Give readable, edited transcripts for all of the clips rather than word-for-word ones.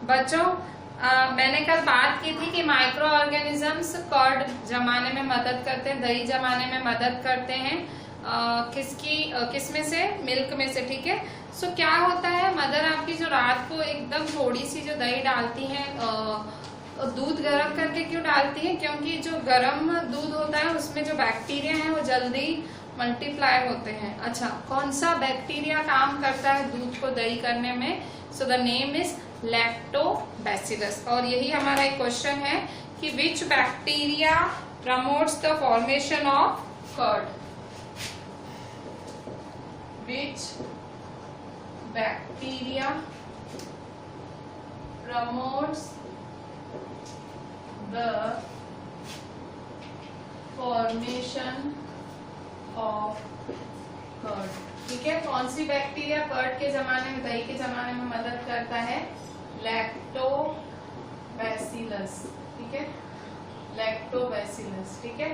बच्चों मैंने कल बात की थी कि माइक्रो ऑर्गेनिजम्स कर्ड जमाने में मदद करते हैं, दही जमाने में मदद करते हैं। किस में से? मिल्क में से, ठीक है। सो क्या होता है, मदर आपकी जो रात को एकदम थोड़ी सी जो दही डालती है, दूध गर्म करके क्यों डालती है? क्योंकि जो गर्म दूध होता है उसमें जो बैक्टीरिया है वो जल्दी मल्टीप्लाई होते हैं। अच्छा, कौन सा बैक्टीरिया काम करता है दूध को दही करने में? So the name is lactobacillus. और यही हमारा एक क्वेश्चन है कि which bacteria promotes the formation of curd? Which bacteria promotes the formation of curd? ठीक है, कौन सी बैक्टीरिया कर्ड के जमाने में, दही के जमाने में मदद करता है? लैक्टोबैसिलस, ठीक है, लैक्टोबैसिलस, ठीक है,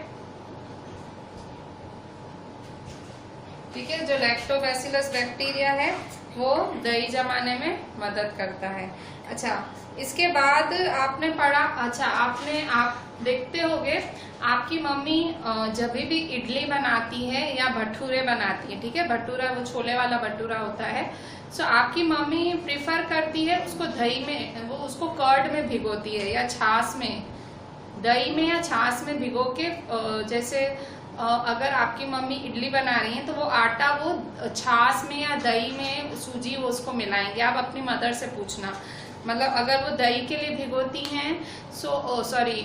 ठीक है। जो लैक्टोबैसिलस बैक्टीरिया है वो दही जमाने में मदद करता है। अच्छा, इसके बाद आपने पढ़ा, अच्छा आप देखते होंगे आपकी मम्मी जब भी इडली बनाती है या भटूरे बनाती है, ठीक है, भटूरा वो छोले वाला भटूरा होता है। सो आपकी मम्मी प्रिफर करती है उसको दही में, वो उसको कर्ड में भिगोती है या छाछ में, दही में या छाछ में भिगो के, जैसे अगर आपकी मम्मी इडली बना रही है तो वो आटा वो छाछ में या दही में सूजी वो उसको मिलाएंगे। आप अपनी मदर से पूछना, मतलब अगर वो दही के लिए भिगोती हैं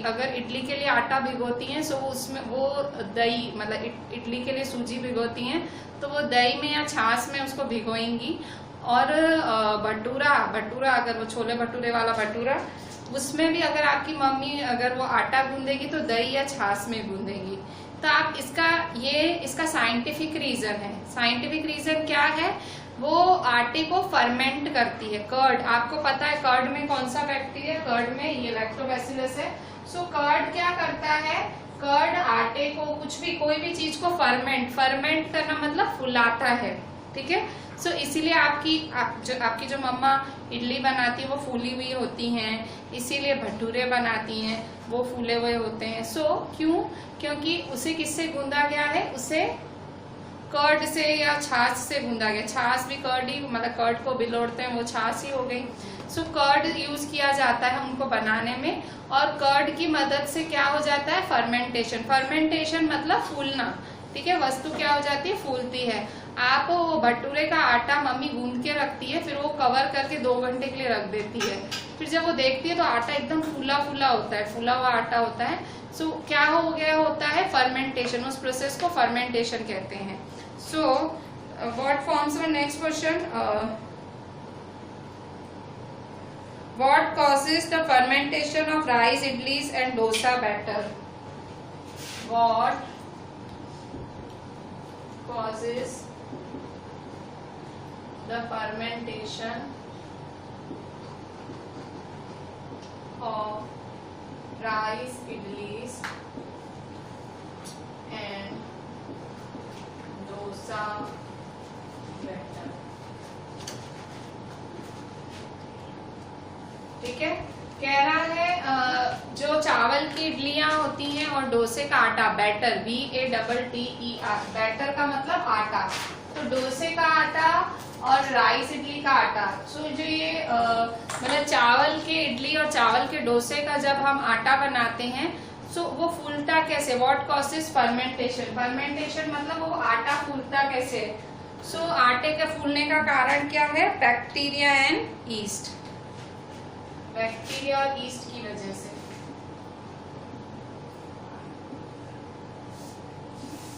अगर इडली के लिए आटा भिगोती हैं सो उसमें वो दही, मतलब इडली के लिए सूजी भिगोती हैं तो वो दही में या छाछ में उसको भिगोएंगी। और भटूरा अगर वो छोले भटूरे वाला भटूरा, उसमें भी अगर आपकी मम्मी अगर वो आटा गूंदेगी तो दही या छाछ में गूंदेगी। तो आप इसका साइंटिफिक रीजन है। साइंटिफिक रीजन क्या है? वो आटे को फर्मेंट करती है। कर्ड, आपको पता है कर्ड में कौन सा बैक्टीरिया? कर्ड में ये लैक्टोबैसिलस है। सो कर्ड क्या करता है? कर्ड आटे को, कोई भी चीज को फर्मेंट करना मतलब फुलाता है, ठीक है। सो इसीलिए आपकी जो मम्मा इडली बनाती है वो फूली हुई होती हैं, इसीलिए भटूरे बनाती हैं वो फूले हुए होते हैं। सो क्यों? क्योंकि उसे किससे गूंदा गया है? उसे कर्ड से या छाछ से गूंदा गया। छाछ भी कर्ड ही, मतलब कर्ड को बिलोड़ते हैं, वो छाछ ही हो गई। सो कर्ड यूज किया जाता है उनको बनाने में, और कर्ड की मदद से क्या हो जाता है? फर्मेंटेशन मतलब फूलना, ठीक है। वस्तु क्या हो जाती है? फूलती है। आप वो भटूरे का आटा मम्मी गूंद के रखती है, फिर वो कवर करके 2 घंटे के लिए रख देती है, फिर जब वो देखती है तो आटा एकदम फूला होता है, फूला हुआ आटा होता है। सो क्या हो गया होता है? फर्मेंटेशन। उस प्रोसेस को फर्मेंटेशन कहते हैं। So what forms the next question, what causes the fermentation of rice, idlis and dosa batter? What causes the fermentation of rice, idlis and dosa batter? ठीक है, कह रहा है जो चावल की इडलियां होती हैं और डोसे का आटा, बैटर, BATTER, बैटर का मतलब आटा, तो डोसे का आटा और राइस इडली का आटा। सो जो ये मतलब चावल के इडली और चावल के डोसे का जब हम आटा बनाते हैं सो वो फूलता कैसे? व्हाट कॉजेस फर्मेंटेशन मतलब वो आटा फूलता कैसे? सो आटे के फूलने का कारण क्या है? बैक्टीरिया एंड ईस्ट, बैक्टीरिया और ईस्ट की वजह से,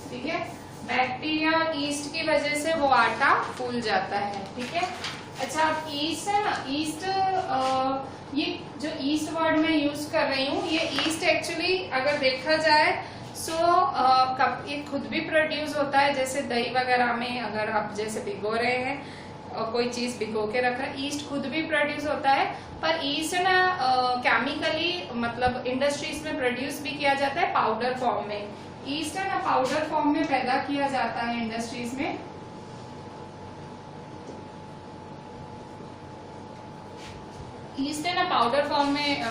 ठीक है। बैक्टीरिया और ईस्ट की वजह से वो आटा फूल जाता है, ठीक है। अच्छा, अब ईस्ट है ना, ईस्ट ये जो ईस्ट वर्ड मैं यूज कर रही हूँ, ये ईस्ट एक्चुअली अगर देखा जाए सो ये खुद भी प्रोड्यूस होता है, जैसे दही वगैरह में अगर आप जैसे भिगो रहे हैं और कोई चीज भिगो के रख रहे हैं, ईस्ट खुद भी प्रोड्यूस होता है। पर ईस्ट ना केमिकली मतलब इंडस्ट्रीज में प्रोड्यूस भी किया जाता है पाउडर फॉर्म में। ईस्ट है ना पाउडर फॉर्म में पैदा किया जाता है इंडस्ट्रीज में। ईस्ट है ना पाउडर फॉर्म में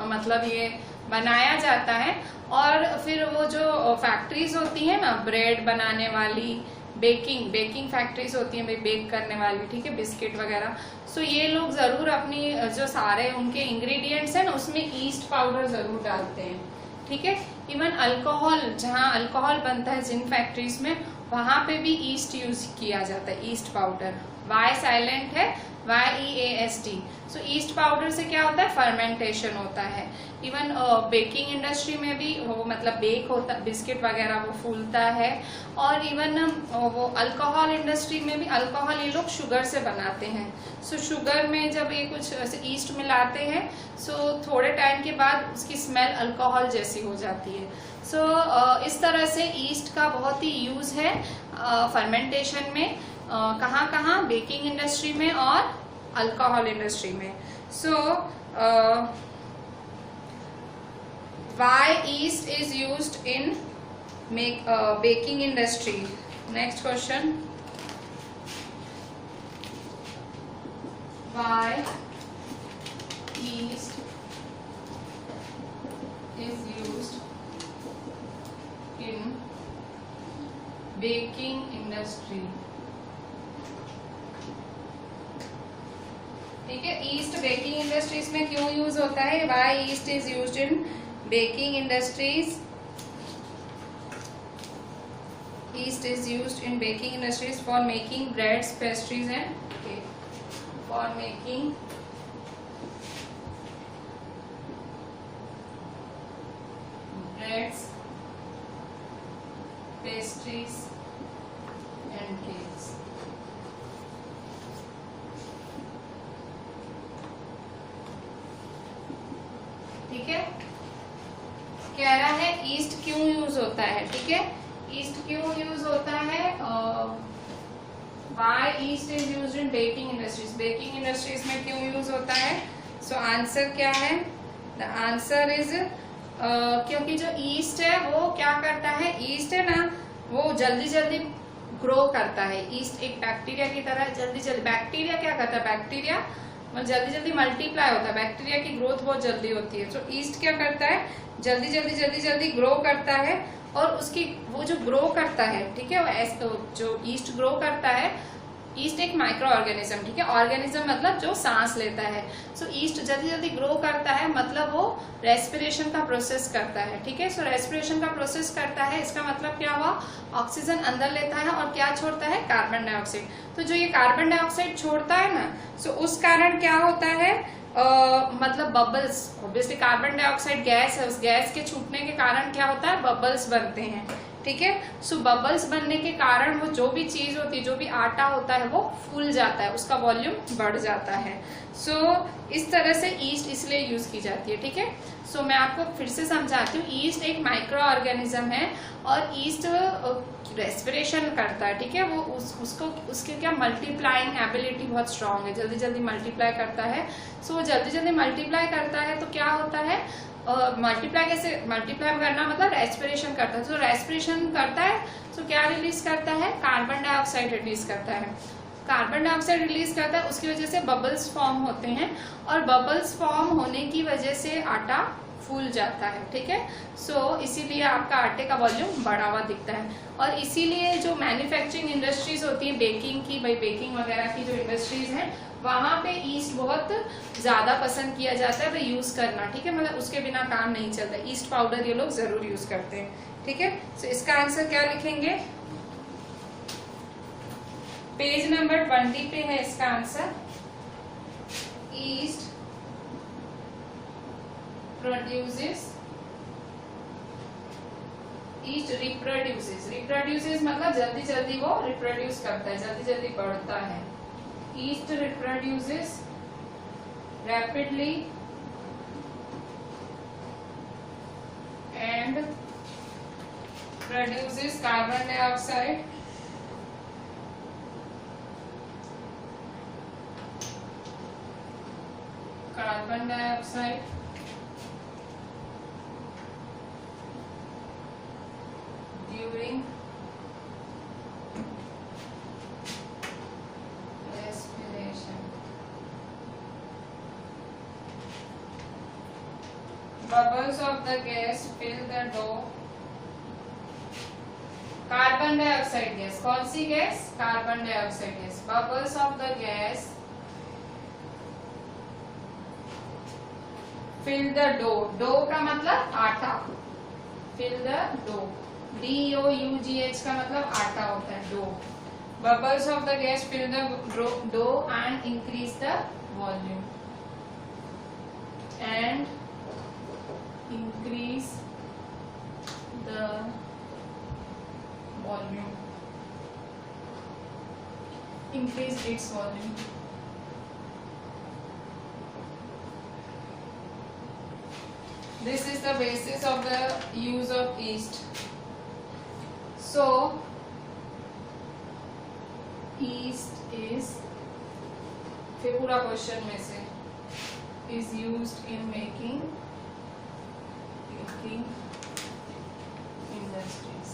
मतलब ये बनाया जाता है, और फिर वो जो फैक्ट्रीज होती है ना ब्रेड बनाने वाली, बेकिंग फैक्ट्रीज होती हैं भाई, बेक करने वाली, ठीक है, बिस्किट वगैरह, सो ये लोग जरूर अपनी जो सारे उनके इंग्रेडिएंट्स हैं ना उसमें ईस्ट पाउडर जरूर डालते हैं, ठीक है। इवन अल्कोहल, जहाँ अल्कोहल बनता है जिन फैक्ट्रीज में, वहां पे भी ईस्ट यूज किया जाता है, ईस्ट पाउडर। वाई साइलेंट है, YEAST। सो ईस्ट पाउडर से क्या होता है, फर्मेंटेशन होता है। इवन बेकिंग इंडस्ट्री में भी वो मतलब बेक होता, बिस्किट वगैरह वो फूलता है। और इवन वो अल्कोहल इंडस्ट्री में भी, अल्कोहल ये लोग शुगर से बनाते हैं। सो शुगर में जब ये कुछ ऐसे ईस्ट मिलाते हैं, सो थोड़े टाइम के बाद उसकी स्मेल अल्कोहल जैसी हो जाती है। सो इस तरह से ईस्ट का बहुत ही यूज है फर्मेंटेशन में, कहाँ कहाँ, बेकिंग इंडस्ट्री में और अल्कोहल इंडस्ट्री में। सो why yeast is used in baking industry? Next question, why yeast is used in baking industry? ठीक है, ईस्ट बेकिंग इंडस्ट्रीज में क्यों यूज होता है? Why yeast is used in baking industries? Yeast is used in baking industries for making breads, pastries and cake. For making breads, pastries and cakes. ठीक है, कह रहा है ईस्ट क्यों यूज होता है, ठीक है, ईस्ट क्यों यूज होता है, why east is used in baking industries, baking industries में क्यों यूज होता है? सो आंसर क्या है? द आंसर इज क्योंकि जो ईस्ट है वो क्या करता है, ईस्ट है ना वो जल्दी जल्दी ग्रो करता है। ईस्ट एक बैक्टीरिया की तरह जल्दी जल्दी, बैक्टीरिया क्या करता है, बैक्टीरिया जल्दी जल्दी मल्टीप्लाई होता है, बैक्टीरिया की ग्रोथ बहुत जल्दी होती है। तो ईस्ट क्या करता है, जल्दी जल्दी ग्रो करता है, और उसकी वो जो ग्रो करता है, ठीक है, जो ईस्ट ग्रो करता है, ईस्ट एक माइक्रो ऑर्गेनिज्म, ठीक है, ऑर्गेनिज्म मतलब जो सांस लेता है। सो ईस्ट जल्दी जल्दी ग्रो करता है, मतलब वो रेस्पिरेशन का प्रोसेस करता है, ठीक है। सो रेस्पिरेशन का प्रोसेस करता है, इसका मतलब क्या हुआ, ऑक्सीजन अंदर लेता है और क्या छोड़ता है, कार्बन डाइऑक्साइड। तो जो ये कार्बन डाइऑक्साइड छोड़ता है ना, सो उस कारण क्या होता है, मतलब bubbles, obviously carbon dioxide gas है, उस गैस के छूटने के कारण क्या होता है, बबल्स बनते हैं, ठीक है। सो बबल्स बनने के कारण वो जो भी चीज होती है, जो भी आटा होता है वो फूल जाता है, उसका वॉल्यूम बढ़ जाता है। सो इस तरह से ईस्ट इसलिए यूज की जाती है, ठीक है। सो मैं आपको फिर से समझाती हूँ, ईस्ट एक माइक्रो ऑर्गेनिज्म है और ईस्ट रेस्पिरेशन करता है, ठीक है। वो उसको उसके क्या मल्टीप्लाइंग एबिलिटी बहुत स्ट्रांग है, जल्दी जल्दी मल्टीप्लाई करता है। सो वो जल्दी जल्दी मल्टीप्लाई करता है तो क्या होता है, मल्टीप्लाई कैसे, मल्टीप्लाई करना मतलब रेस्पिरेशन करता है। तो रेस्पिरेशन करता है तो क्या रिलीज करता है, कार्बन डाइऑक्साइड रिलीज करता है। कार्बन डाइऑक्साइड रिलीज करता है, उसकी वजह से बबल्स फॉर्म होते हैं, और बबल्स फॉर्म होने की वजह से आटा फूल जाता है, ठीक है। सो इसीलिए आपका आटे का वॉल्यूम बढ़ा हुआ दिखता है। और इसीलिए जो मैन्युफैक्चरिंग इंडस्ट्रीज होती है बेकिंग की, भाई बेकिंग वगैरह की जो इंडस्ट्रीज हैं, वहां पे ईस्ट बहुत ज्यादा पसंद किया जाता है भाई यूज करना, ठीक है, मतलब उसके बिना काम नहीं चलता। ईस्ट पाउडर ये लोग जरूर यूज करते हैं, ठीक है। सो इसका आंसर क्या लिखेंगे, पेज नंबर 20 पे है इसका answer. East produces, east reproduces मतलब जल्दी जल्दी वो रिप्रोड्यूस करता है, जल्दी जल्दी बढ़ता है। Yeast reproduces rapidly and produces carbon dioxide during respiration. bubbles of the gas fill the dough. Carbon dioxide gas, कौन सी gas? Carbon dioxide gas. Bubbles of the gas fill the dough. Dough का मतलब आटा. Fill the dough. DOUGH का मतलब आटा होता है. Dough. Bubbles of the gas fill the dough and increase the volume. And increase the volume. Increase its volume. This is the basis of the use of yeast. So yeast is, फिर पूरा question में से, is used in making industries.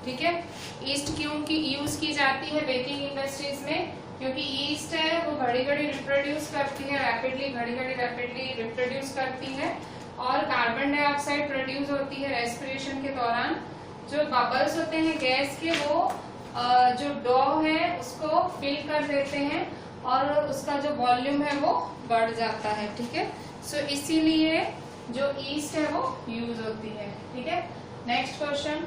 ठीक है. East क्यों की use की जाती है बेकिंग इंडस्ट्रीज में? क्योंकि ईस्ट है वो घड़ी घड़ी रिप्रोड्यूस करती है, रैपिडली रिप्रोड्यूस करती है और कार्बन डाइऑक्साइड प्रोड्यूस होती है रेस्पिरेशन के दौरान. जो बबल्स होते हैं गैस के, वो जो डो है उसको फिल कर देते हैं और उसका जो वॉल्यूम है वो बढ़ जाता है. ठीक है. सो इसीलिए जो ईस्ट है वो यूज होती है. ठीक है. Next question.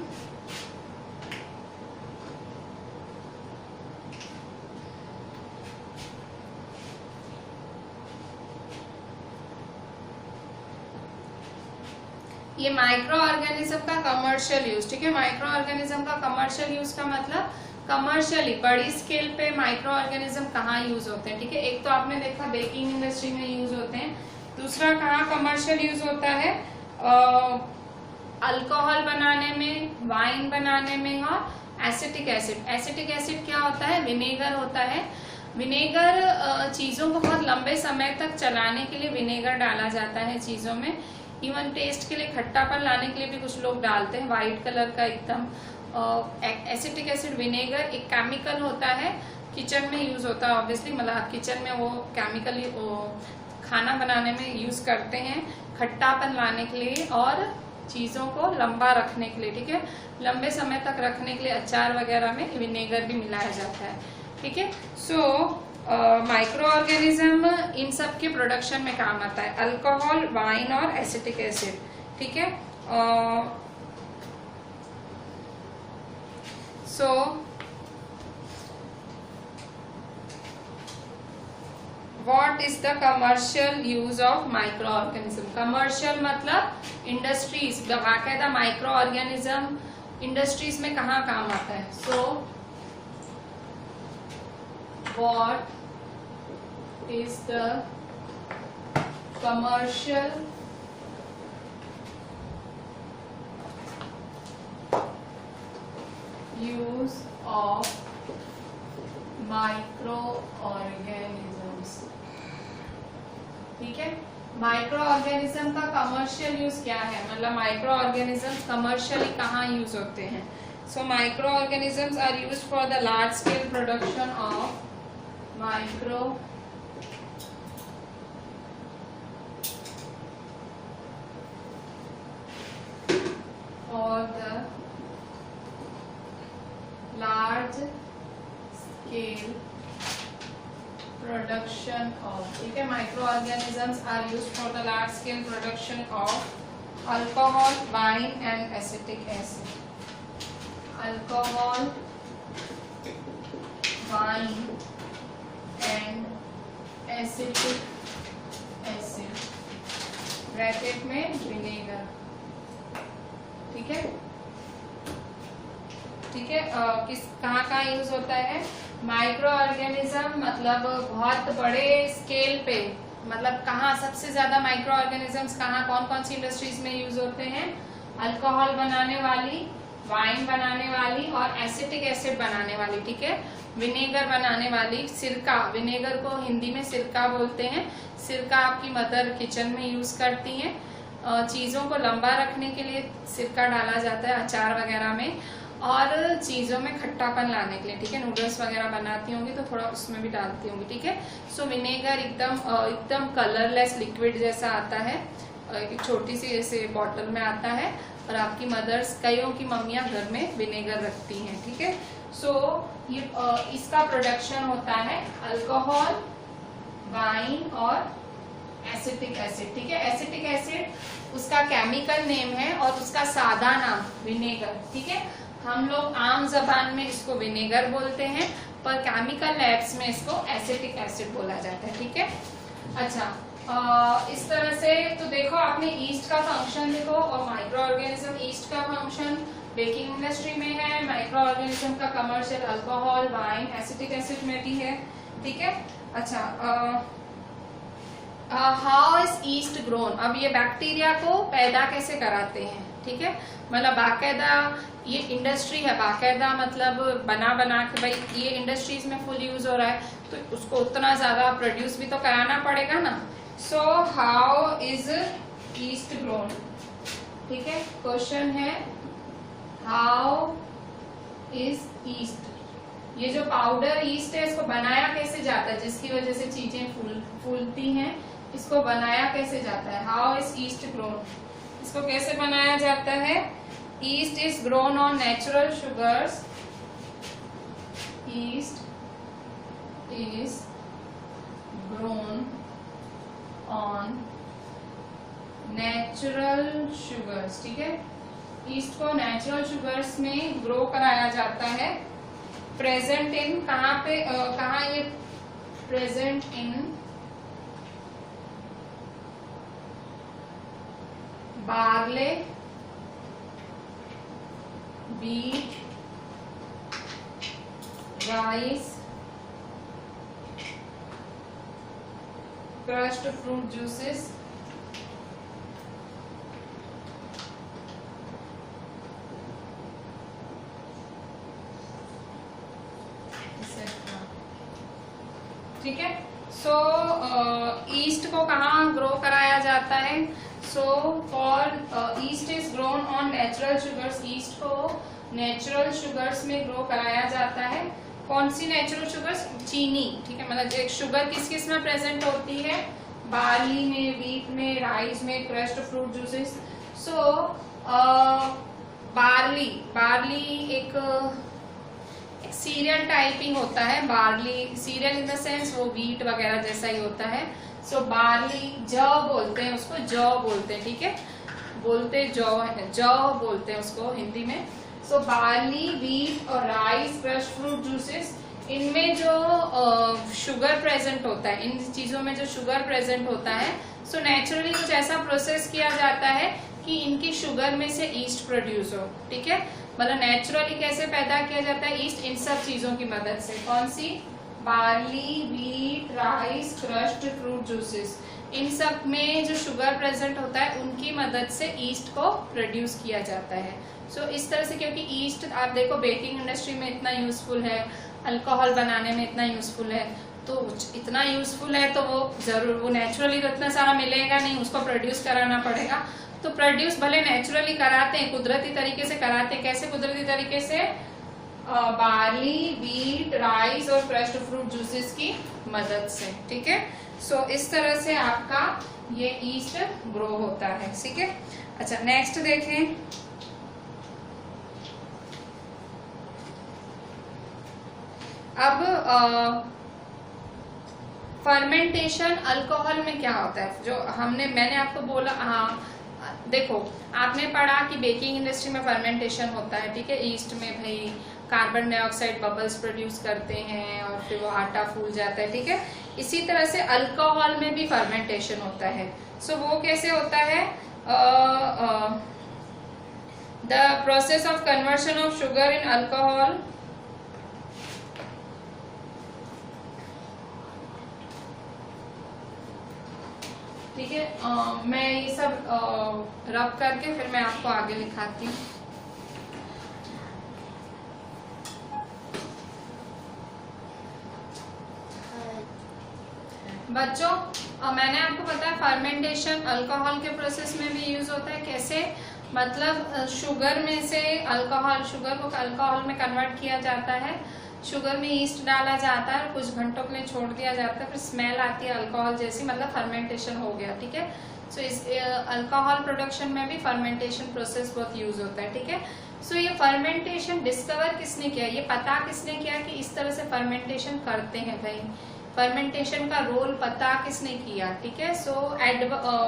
ये माइक्रो ऑर्गेनिज्म का कमर्शियल यूज. ठीक है. माइक्रो ऑर्गेनिज्म का कमर्शियल यूज का मतलब कमर्शियली बड़ी स्केल पे माइक्रो ऑर्गेनिज्म कहाँ यूज होते हैं. ठीक है. एक तो आपने देखा बेकिंग इंडस्ट्री में यूज होते हैं. दूसरा कहाँ कमर्शियल यूज होता है? अल्कोहल बनाने में, वाइन बनाने में और एसिटिक एसिड. एसिटिक एसिड क्या होता है? विनेगर होता है. विनेगर चीजों को बहुत लंबे समय तक चलाने के लिए विनेगर डाला जाता है चीजों में. इवन टेस्ट के लिए, खट्टापन लाने के लिए भी कुछ लोग डालते हैं. व्हाइट कलर का एकदम. एसिटिक एसिड विनेगर एक केमिकल होता है, किचन में यूज होता है ऑब्वियसली. मतलब किचन में वो केमिकल खाना बनाने में यूज करते हैं खट्टापन लाने के लिए और चीजों को लंबा रखने के लिए. ठीक है. लंबे समय तक रखने के लिए अचार वगैरह में विनेगर भी मिलाया जाता है. ठीक है. सो माइक्रो ऑर्गेनिज्म इन सब के प्रोडक्शन में काम आता है. अल्कोहल, वाइन और एसिटिक एसिड. ठीक है. So what is the commercial use of microorganism? Commercial मतलब इंडस्ट्रीज, बाकायदा माइक्रो ऑर्गेनिज्म इंडस्ट्रीज में कहाँ काम आता है? So what is the commercial use of microorganisms. ठीक है. माइक्रो ऑर्गेनिज्म का कमर्शियल यूज क्या है? मतलब माइक्रो ऑर्गेनिजम्स कमर्शियली कहाँ यूज होते हैं? So microorganisms are used for the large scale production of micro or the large scale production of. ठीक है. Microorganisms are used for the large scale production of alcohol, wine and acetic acid. Alcohol, wine and acetic acid. Bracket में vinegar. ठीक है. ठीक है. किस कहाँ use होता है? माइक्रो ऑर्गेनिज्म मतलब बहुत बड़े स्केल पे, मतलब कहाँ सबसे ज्यादा माइक्रो ऑर्गेनिजम्स कहाँ, कौन कौन सी इंडस्ट्रीज में यूज होते हैं? अल्कोहल बनाने वाली, वाइन बनाने वाली और एसिटिक एसिड बनाने वाली. ठीक है. विनेगर बनाने वाली, सिरका, विनेगर को हिंदी में सिरका बोलते हैं. सिरका आपकी मदर किचन में यूज करती हैं. चीजों को लंबा रखने के लिए सिरका डाला जाता है अचार वगैरह में. और चीज़ों में खट्टापन लाने के लिए, ठीक है। नूडल्स वगैरह बनाती होंगी तो थोड़ा उसमें भी डालती होंगी, ठीक है। सो विनेगर एकदम कलरलेस लिक्विड जैसा आता है, एक छोटी सी ऐसे बॉटल में आता है, और आपकी मदर्स, कईयों की मम्मियाँ घर में विनेगर रखती हैं, ठीक है। सो ये इसका प्रोडक्शन होता है अल्कोहल, वाइन और एसिटिक एसिड, ठीक है। एसिटिक एसिड उसका केमिकल नेम है और उसका सादा नाम विनेगर, ठीक है। हम लोग आम जबान में इसको विनेगर बोलते हैं, पर केमिकल लैब्स में इसको एसिटिक एसिड बोला जाता है, ठीक है। अच्छा, इस तरह से तो देखो आपने ईस्ट का फंक्शन देखो, और माइक्रो ऑर्गेनिज्म ईस्ट का फंक्शन बेकिंग इंडस्ट्री में है, माइक्रो ऑर्गेनिज्म का commercial alcohol, wine, acetic acid में भी है, ठीक है। अच्छा, हाउ इज ईस्ट ग्रोन, अब ये बैक्टीरिया को पैदा कैसे कराते हैं, ठीक है। मतलब बाकायदा ये इंडस्ट्री है, बाकायदा मतलब बना के, भाई ये इंडस्ट्रीज में फुल यूज हो रहा है तो उसको उतना ज्यादा प्रोड्यूस भी तो कराना पड़ेगा ना। So how is east grown, ठीक है। क्वेश्चन है हाउ इज ईस्ट, ये जो पाउडर ईस्ट है इसको बनाया कैसे जाता है, जिसकी वजह से चीजें फूलती हैं, इसको बनाया कैसे जाता है। हाउ इज ईस्ट ग्रोन, इसको कैसे बनाया जाता है। East is grown on natural sugars, east is grown on natural sugars, ठीक है। ईस्ट को नेचुरल शुगर्स में ग्रो कराया जाता है। प्रेजेंट इन, कहाँ पे कहाँ ये present in barley, wheat, rice, crushed fruit juices, ठीक है। सो ईस्ट को कहाँ ग्रो कराया जाता है। So for east is grown on natural sugars, east को नेचुरल शुगर्स में ग्रो कराया जाता है। कौन सी नेचुरल शुगर्स, चीनी, ठीक है। मतलब एक शुगर किस किस में प्रेजेंट होती है, बार्ली में, व्हीट में, राइस में, क्रश्ड फ्रूट जूसेस। सो बार्ली एक सीरियल टाइप ही होता है, barley serial in the sense वो व्हीट वगैरह जैसा ही होता है। सो बार्ली, जौ बोलते हैं उसको, जौ बोलते हैं, ठीक है। बोलते जौ है, जौ बोलते हैं उसको हिंदी में। सो बार्ली, व्हीट और राइस, क्रश्ड फ्रूट जूसेस, इनमें जो शुगर प्रेजेंट होता है, इन चीजों में जो शुगर प्रेजेंट होता है, सो नेचुरली कुछ ऐसा प्रोसेस किया जाता है कि इनकी शुगर में से ईस्ट प्रोड्यूस हो, ठीक है। मतलब नेचुरली कैसे पैदा किया जाता है ईस्ट, इन सब चीजों की मदद से। कौन सी, barley, wheat, rice, crushed fruit juices, इन सब में जो शुगर प्रेजेंट होता है उनकी मदद से ईस्ट को प्रोड्यूस किया जाता है। सो इस तरह से, क्योंकि ईस्ट आप देखो बेकिंग इंडस्ट्री में इतना यूजफुल है, अल्कोहल बनाने में इतना यूजफुल है, तो इतना यूजफुल है तो वो जरूर, वो नेचुरली तो इतना सारा मिलेगा नहीं, उसको प्रोड्यूस कराना पड़ेगा। तो प्रोड्यूस भले नेचुरली कराते हैं, कुदरती तरीके से कराते हैं। कैसे कुदरती तरीके से, बार्ली, व्हीट, राइस और क्रश्ड फ्रूट जूसेस की मदद से, ठीक है। सो इस तरह से आपका ये ईस्ट ग्रो होता है, ठीक है। अच्छा, नेक्स्ट देखें। अब फर्मेंटेशन अल्कोहल में क्या होता है, जो मैंने आपको बोला, हाँ देखो आपने पढ़ा कि बेकिंग इंडस्ट्री में फर्मेंटेशन होता है, ठीक है। ईस्ट में भाई कार्बन डाइऑक्साइड बबल्स प्रोड्यूस करते हैं और फिर वो आटा फूल जाता है, ठीक है। इसी तरह से अल्कोहल में भी फर्मेंटेशन होता है। सो वो कैसे होता है, the process of conversion of sugar in alcohol ठीक है। मैं ये सब रब करके फिर मैं आपको आगे लिखाती हूँ। बच्चों मैंने आपको बताया फर्मेंटेशन अल्कोहल के प्रोसेस में भी यूज होता है। कैसे, मतलब शुगर में से अल्कोहल, शुगर को अल्कोहल में कन्वर्ट किया जाता है, शुगर में ईस्ट डाला जाता है, कुछ घंटों के लिए छोड़ दिया जाता है, फिर स्मेल आती है अल्कोहल जैसी, मतलब फर्मेंटेशन हो गया। ठीक है, सो इस अल्कोहल प्रोडक्शन में भी फर्मेंटेशन प्रोसेस बहुत यूज होता है। ठीक है, सो ये फर्मेंटेशन डिस्कवर किसने किया, ये पता किसने किया कि इस तरह से फर्मेंटेशन करते हैं भाई, फर्मेंटेशन का रोल पता किसने किया। ठीक है, सो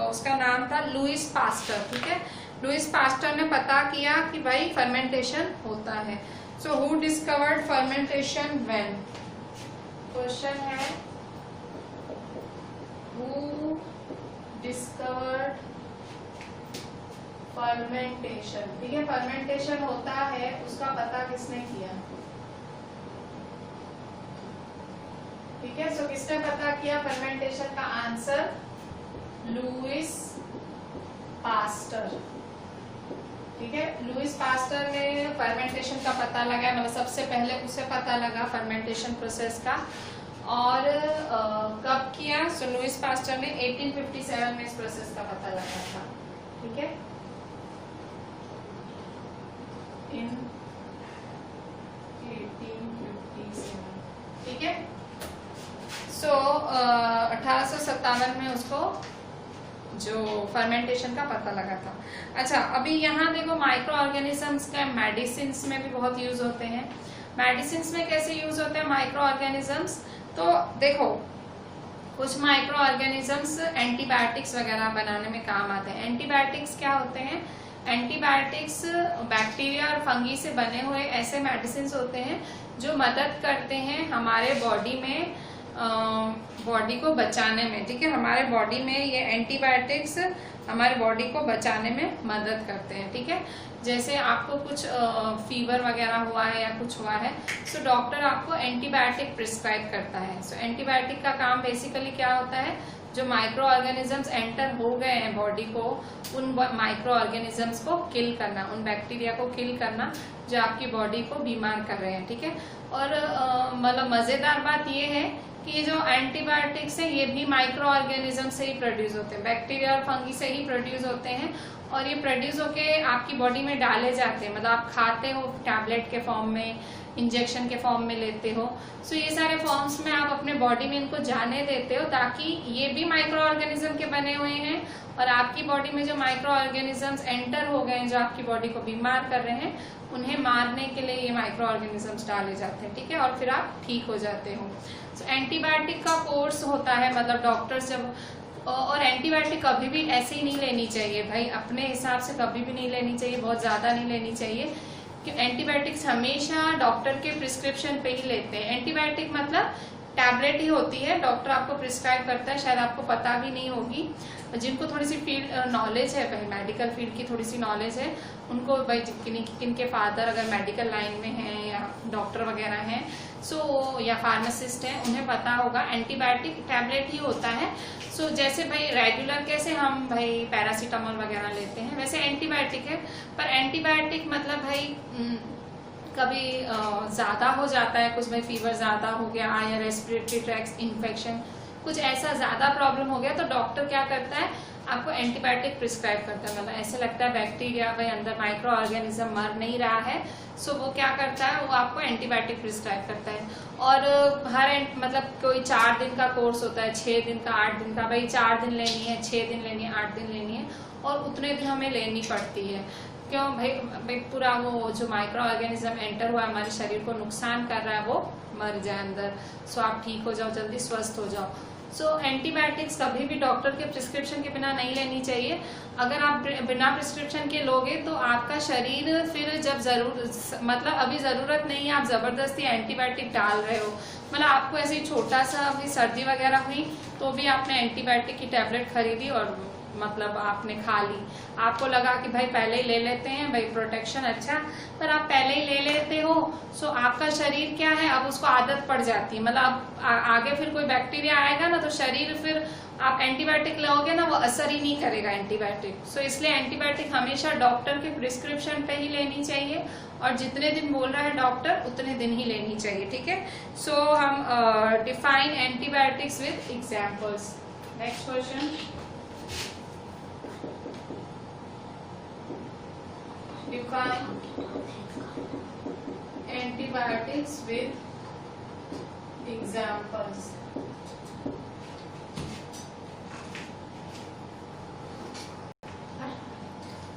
उसका नाम था लुइस पास्टर। ठीक है, लुइस पास्टर ने पता किया कि भाई फर्मेंटेशन होता है। So who discovered fermentation when, question है हु डिस्कवर्ड फर्मेंटेशन। ठीक है, फर्मेंटेशन होता है उसका पता किसने किया। ठीक है, सो किसने पता किया फर्मेंटेशन का आंसर लुइस पास्टर। ठीक है, लुइस पास्टर ने फर्मेंटेशन का पता लगाया, मतलब सबसे पहले उसे पता लगा फर्मेंटेशन प्रोसेस का। और कब किया, सो लुइस पास्टर ने 1857 में इस प्रोसेस का पता लगा था। ठीक है, इन 1857। ठीक है, सो 1857 में उसको जो फर्मेंटेशन का पता लगा था। अच्छा, अभी यहाँ देखो माइक्रो ऑर्गेनिजम्स का मेडिसिन में भी बहुत यूज होते हैं। मेडिसिन में कैसे यूज होते हैं माइक्रो ऑर्गेनिजम्स, तो देखो कुछ माइक्रो ऑर्गेनिजम्स एंटीबायोटिक्स वगैरह बनाने में काम आते हैं। एंटीबायोटिक्स क्या होते हैं, एंटीबायोटिक्स बैक्टीरिया और फंगी से बने हुए ऐसे मेडिसिन होते हैं जो मदद करते हैं हमारे बॉडी में, बॉडी को बचाने में। ठीक है, हमारे बॉडी में ये एंटीबायोटिक्स हमारे बॉडी को बचाने में मदद करते हैं। ठीक है, जैसे आपको कुछ फीवर वगैरह हुआ है या कुछ हुआ है, सो डॉक्टर आपको एंटीबायोटिक प्रिस्क्राइब करता है। सो एंटीबायोटिक का काम बेसिकली क्या होता है, जो माइक्रो ऑर्गेनिजम्स एंटर हो गए हैं बॉडी को, उन माइक्रो ऑर्गेनिजम्स को किल करना, उन बैक्टीरिया को किल करना जो आपकी बॉडी को बीमार कर रहे हैं। ठीक है, और मतलब मजेदार बात ये है कि ये जो एंटीबायोटिक्स है ये भी माइक्रो ऑर्गेनिज्म से ही प्रोड्यूस होते हैं, बैक्टीरिया और फंगी से ही प्रोड्यूस होते हैं। और ये प्रोड्यूस होके आपकी बॉडी में डाले जाते हैं, मतलब आप खाते हो टैबलेट के फॉर्म में, इंजेक्शन के फॉर्म में लेते हो। सो ये सारे फॉर्म्स में आप अपने बॉडी में इनको जाने देते हो, ताकि ये भी माइक्रो ऑर्गेनिज्म के बने हुए हैं और आपकी बॉडी में जो माइक्रो ऑर्गेनिजम्स एंटर हो गए हैं जो आपकी बॉडी को बीमार कर रहे हैं, उन्हें मारने के लिए ये माइक्रो ऑर्गेनिजम्स डाले जाते हैं। ठीक है, और फिर आप ठीक हो जाते हो। एंटीबायोटिक का कोर्स होता है, मतलब डॉक्टर्स जब, और एंटीबायोटिक कभी भी ऐसे ही नहीं लेनी चाहिए भाई, अपने हिसाब से कभी भी नहीं लेनी चाहिए, बहुत ज्यादा नहीं लेनी चाहिए। कि एंटीबायोटिक्स हमेशा डॉक्टर के प्रिस्क्रिप्शन पे ही लेते हैं। एंटीबायोटिक मतलब टैबलेट ही होती है, डॉक्टर आपको प्रिस्क्राइब करता है, शायद आपको पता भी नहीं होगी। जिनको थोड़ी सी फील्ड नॉलेज है भाई, मेडिकल फील्ड की थोड़ी सी नॉलेज है, उनको भाई किनके फादर अगर मेडिकल लाइन में हैं या डॉक्टर वगैरह हैं, सो या फार्मासिस्ट हैं, उन्हें पता होगा एंटीबायोटिक टैबलेट ही होता है। सो जैसे भाई रेगुलर कैसे हम भाई पैरासीटामोल वगैरह लेते हैं, वैसे एंटीबायोटिक है। पर एंटीबायोटिक मतलब भाई कभी ज्यादा हो जाता है, कुछ भाई फीवर ज्यादा हो गया या रेस्पिरेटरी ट्रैक्ट इन्फेक्शन, कुछ ऐसा ज्यादा प्रॉब्लम हो गया, तो डॉक्टर क्या करता है, आपको एंटीबायोटिक प्रिस्क्राइब करता है। मतलब ऐसे लगता है बैक्टीरिया भाई अंदर माइक्रो ऑर्गेनिज्म मर नहीं रहा है, सो वो क्या करता है, वो आपको एंटीबायोटिक प्रिस्क्राइब करता है। और हर मतलब कोई 4 दिन का कोर्स होता है, 6 दिन का, 8 दिन का, भाई 4 दिन लेनी है, 6 दिन लेनी है, 8 दिन लेनी है, और उतने दिन हमें लेनी पड़ती है। क्यों भाई पूरा वो जो माइक्रो ऑर्गेनिज्म एंटर हुआ हमारे शरीर को नुकसान कर रहा है वो मर जाए अंदर, सो आप ठीक हो जाओ, जल्दी स्वस्थ हो जाओ। सो एंटीबायोटिक्स कभी भी डॉक्टर के प्रिस्क्रिप्शन के बिना नहीं लेनी चाहिए। अगर आप बिना प्रिस्क्रिप्शन के लोगे तो आपका शरीर फिर जब मतलब अभी जरूरत नहीं है, आप जबरदस्ती एंटीबायोटिक डाल रहे हो, मतलब आपको ऐसे ही छोटा सा अभी सर्दी वगैरह हुई तो भी आपने एंटीबायोटिक की टैबलेट खरीदी और मतलब आपने खा ली, आपको लगा कि भाई पहले ही ले लेते हैं भाई प्रोटेक्शन अच्छा, पर आप पहले ही ले लेते हो, सो आपका शरीर क्या है, अब उसको आदत पड़ जाती है, मतलब अब आगे फिर कोई बैक्टीरिया आएगा ना तो शरीर फिर आप एंटीबायोटिक लोगे ना वो असर ही नहीं करेगा एंटीबायोटिक। सो इसलिए एंटीबायोटिक हमेशा डॉक्टर के प्रिस्क्रिप्शन पे ही लेनी चाहिए, और जितने दिन बोल रहा है डॉक्टर उतने दिन ही लेनी चाहिए। ठीक है, सो हम define antibiotics with examples. Next question, define antibiotics with examples.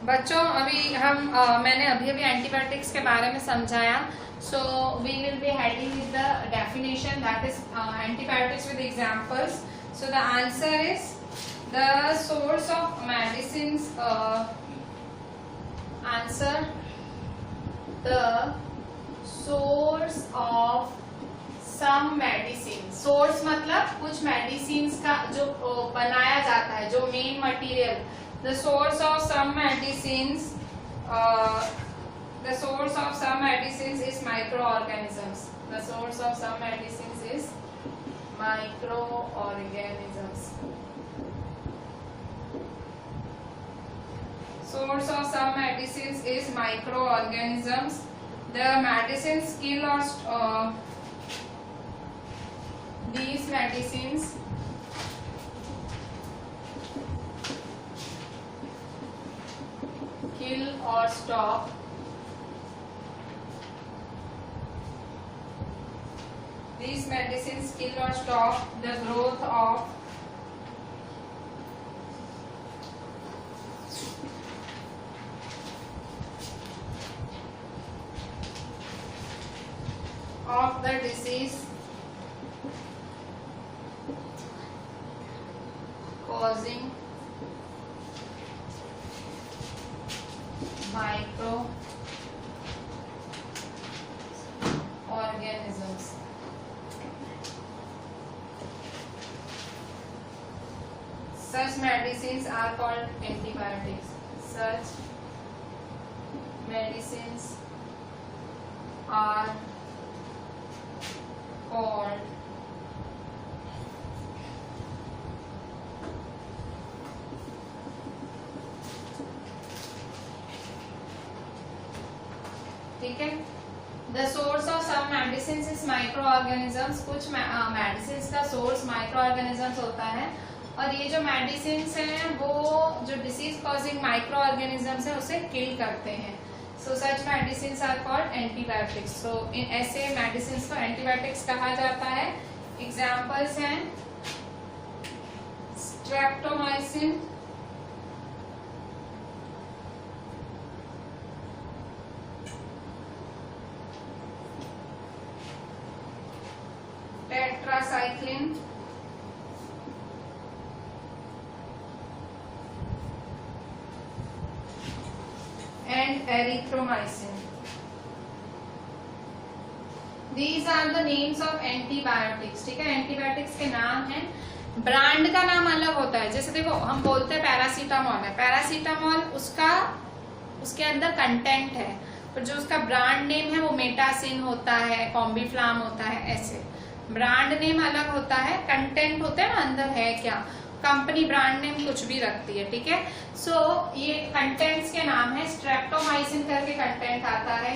बच्चों अभी हम मैंने अभी एंटीबायोटिक्स के बारे में समझाया. So we will be heading with the definition, that is antibiotics with examples. So the answer is the source of medicines. Answer the source of some medicine. Source मतलब कुछ मेडिसिन का जो बनाया जाता है, जो main material. The source of some medicines, the source of some medicines is microorganisms. The source of some medicines is microorganisms. Source of some medicines is microorganisms. The medicines kill or these medicines kill or stop these medicines kill or stop the growth of the disease causing microorganisms. Such medicines are called antibiotics. Such medicines are called ठीक है. The source of some medicine is microorganisms. कुछ medicine का source microorganisms होता है, और ये जो medicine हैं वो जो डिसीज कॉजिंग माइक्रो ऑर्गेनिजम्स है उसे किल करते हैं. सो सच मेडिसिन आर कॉल्ड एंटीबायोटिक्स. सो ऐसे मेडिसिन को एंटीबायोटिक्स कहा जाता है. एग्जाम्पल्स हैं streptomycin, tetracycline, and erythromycin. These are the names of antibiotics. ठीक है, एंटीबायोटिक्स के नाम हैं. ब्रांड का नाम अलग होता है. जैसे देखो हम बोलते हैं पैरासीटामोल है, पैरासीटामोल उसके अंदर कंटेंट है, पर जो उसका ब्रांड नेम है वो मेटासिन होता है, कॉम्बीफ्लाम होता है. ऐसे ब्रांड नेम अलग होता है, कंटेंट होता है ना अंदर है क्या. कंपनी ब्रांड नेम कुछ भी रखती है. ठीक है. सो ये कंटेंट्स के नाम है. स्ट्रेप्टोमाइसिन करके कंटेंट आता है,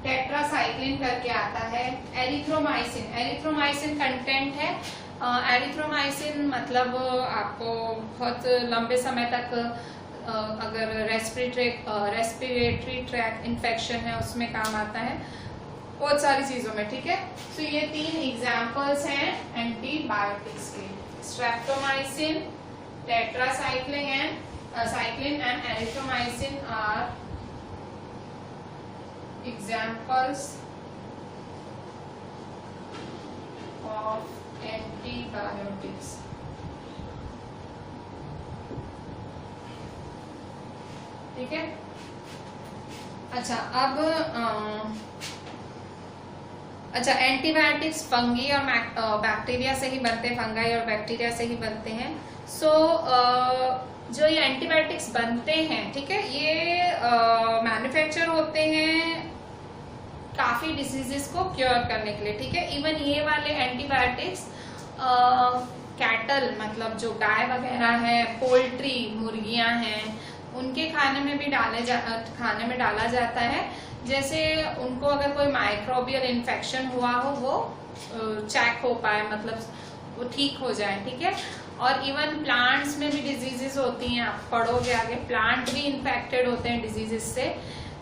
टेट्रासाइक्लिन करके आता है, एरिथ्रोमाइसिन कंटेंट है. एरिथ्रोमाइसिन मतलब आपको बहुत लंबे समय तक अगर रेस्पिरेटरी ट्रैक इन्फेक्शन है उसमें काम आता है, बहुत सारी चीजों में. ठीक है. सो ये 3 एग्जाम्पल्स हैं एंटीबायोटिक्स के. Streptomycin, tetracycline and erythromycin are examples of antibiotics. ठीक है. अच्छा अब अच्छा एंटीबायोटिक्स फंगी और बैक्टीरिया से ही बनते हैं, फंगाई और बैक्टीरिया से ही बनते हैं. सो जो ये एंटीबायोटिक्स बनते हैं, ठीक है, ये मैन्युफैक्चर होते हैं काफी डिसीजेस को क्योर करने के लिए. ठीक है. इवन ये वाले एंटीबायोटिक्स कैटल मतलब जो गाय वगैरह है, पोल्ट्री मुर्गियां हैं, उनके खाने में डाला जाता है. जैसे उनको अगर कोई माइक्रोबियल इन्फेक्शन हुआ हो वो चेक हो पाए, मतलब वो ठीक हो जाए. ठीक है. और इवन प्लांट्स में भी डिजीजेस होती हैं. आप पढ़ोगे आगे, प्लांट भी इन्फेक्टेड होते हैं डिजीजेस से.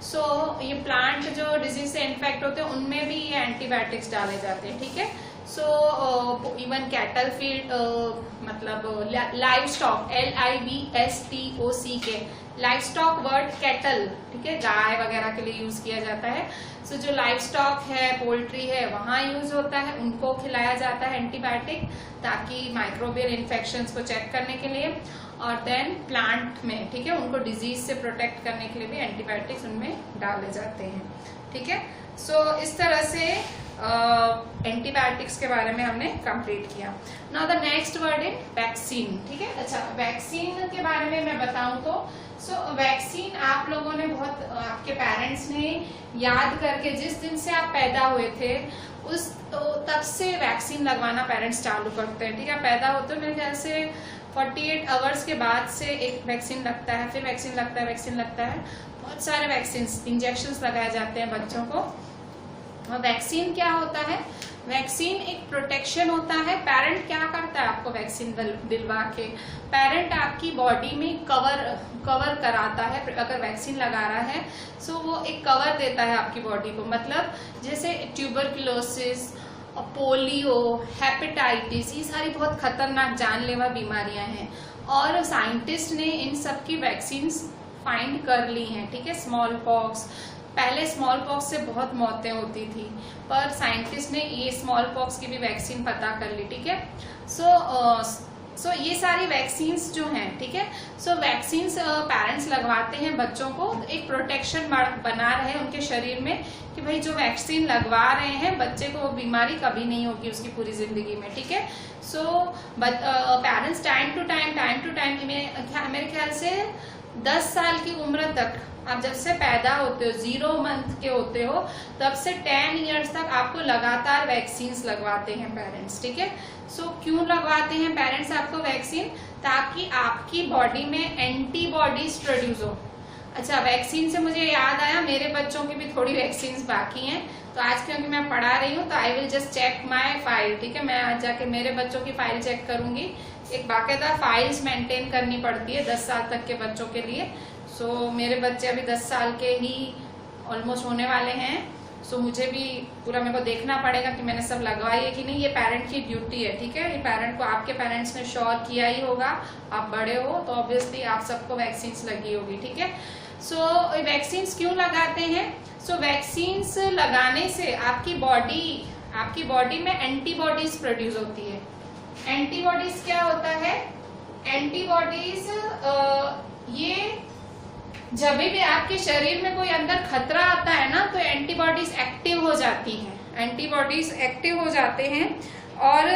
सो ये प्लांट जो डिजीज से इन्फेक्ट होते हैं उनमें भी ये एंटीबायोटिक्स डाले जाते हैं, ठीक है। सो इवन कैटल फीड मतलब live stock, LIVSTOCK, live stock word cattle, ठीक है, गाय वगैरह के लिए यूज किया जाता है। सो जो लाइव स्टॉक है, पोल्ट्री है, वहां यूज होता है, उनको खिलाया जाता है एंटीबायोटिक ताकि माइक्रोबियल इन्फेक्शंस को चेक करने के लिए। और देन प्लांट में, ठीक है, उनको डिजीज से प्रोटेक्ट करने के लिए भी एंटीबायोटिक्स उनमें डाले जाते हैं, ठीक है। सो इस तरह से एंटीबायोटिक्स के बारे में हमने कंप्लीट किया। नाउ द नेक्स्ट वर्ड है वैक्सीन, ठीक है। अच्छा, वैक्सीन के बारे में मैं बताऊं तो वैक्सीन आप लोगों ने बहुत, आपके पेरेंट्स ने याद करके जिस दिन से आप पैदा हुए थे उस तब से वैक्सीन लगवाना पेरेंट्स चालू करते हैं, ठीक है। पैदा होते मेरे ख्याल से 48 आवर्स के बाद से एक वैक्सीन लगता है, फिर वैक्सीन लगता है, वैक्सीन लगता है, बहुत सारे वैक्सीन इंजेक्शंस लगाए जाते हैं बच्चों को। और वैक्सीन क्या होता है? वैक्सीन एक प्रोटेक्शन होता है। पेरेंट क्या करता है आपको वैक्सीन दिलवा के? पेरेंट आपकी बॉडी में कवर कराता है। अगर वैक्सीन लगा रहा है सो वो एक कवर देता है आपकी बॉडी को, मतलब जैसे ट्यूबरक्लोसिस, पोलियो, हेपेटाइटिस, ये सारी बहुत खतरनाक जानलेवा बीमारियां हैं और साइंटिस्ट ने इन सब की वैक्सीन फाइंड कर ली हैं, ठीक है। स्मॉल पॉक्स, पहले स्मॉल पॉक्स से बहुत मौतें होती थी पर साइंटिस्ट ने ये स्मॉल पॉक्स की भी वैक्सीन पता कर ली, ठीक है। सो ये सारी वैक्सीन्स जो हैं, ठीक है, सो वैक्सीन्स पेरेंट्स लगवाते हैं बच्चों को, एक प्रोटेक्शन बना रहे उनके शरीर में कि भाई जो वैक्सीन लगवा रहे हैं बच्चे को वो बीमारी कभी नहीं होगी उसकी पूरी जिंदगी में, ठीक है। So parents time to time मेरे ख्याल से 10 साल की उम्र तक, आप जब से पैदा होते हो, 0 मंथ के होते हो, तब से 10 इयर्स तक आपको लगातार वैक्सीन्स लगवाते हैं पेरेंट्स, ठीक है। सो क्यों लगवाते हैं पेरेंट्स आपको वैक्सीन? ताकि आपकी बॉडी में एंटीबॉडीज प्रोड्यूस हो। अच्छा, वैक्सीन से मुझे याद आया, मेरे बच्चों की भी थोड़ी वैक्सीन बाकी हैं, तो आज क्योंकि मैं पढ़ा रही हूँ तो I will just check my file, ठीक है। मैं आज जाके मेरे बच्चों की फाइल चेक करूंगी। एक बाकायदा फाइल्स मेंटेन करनी पड़ती है 10 साल तक के बच्चों के लिए। सो मेरे बच्चे अभी 10 साल के ही ऑलमोस्ट होने वाले हैं। सो मुझे भी पूरा मेरे को देखना पड़ेगा कि मैंने सब लगवाई है कि नहीं। ये पेरेंट की ड्यूटी है, ठीक है। ये पेरेंट को, आपके पेरेंट्स ने श्योर किया ही होगा, आप बड़े हो तो ऑब्वियसली आप सबको वैक्सीन लगी होगी, ठीक है। सो वैक्सीन क्यों लगाते हैं? सो वैक्सीन लगाने से आपकी बॉडी में एंटीबॉडीज प्रोड्यूस होती है। एंटीबॉडीज क्या होता है? एंटीबॉडीज ये जब भी आपके शरीर में कोई अंदर खतरा आता है ना तो एंटीबॉडीज एक्टिव हो जाती हैं, एंटीबॉडीज एक्टिव हो जाते हैं और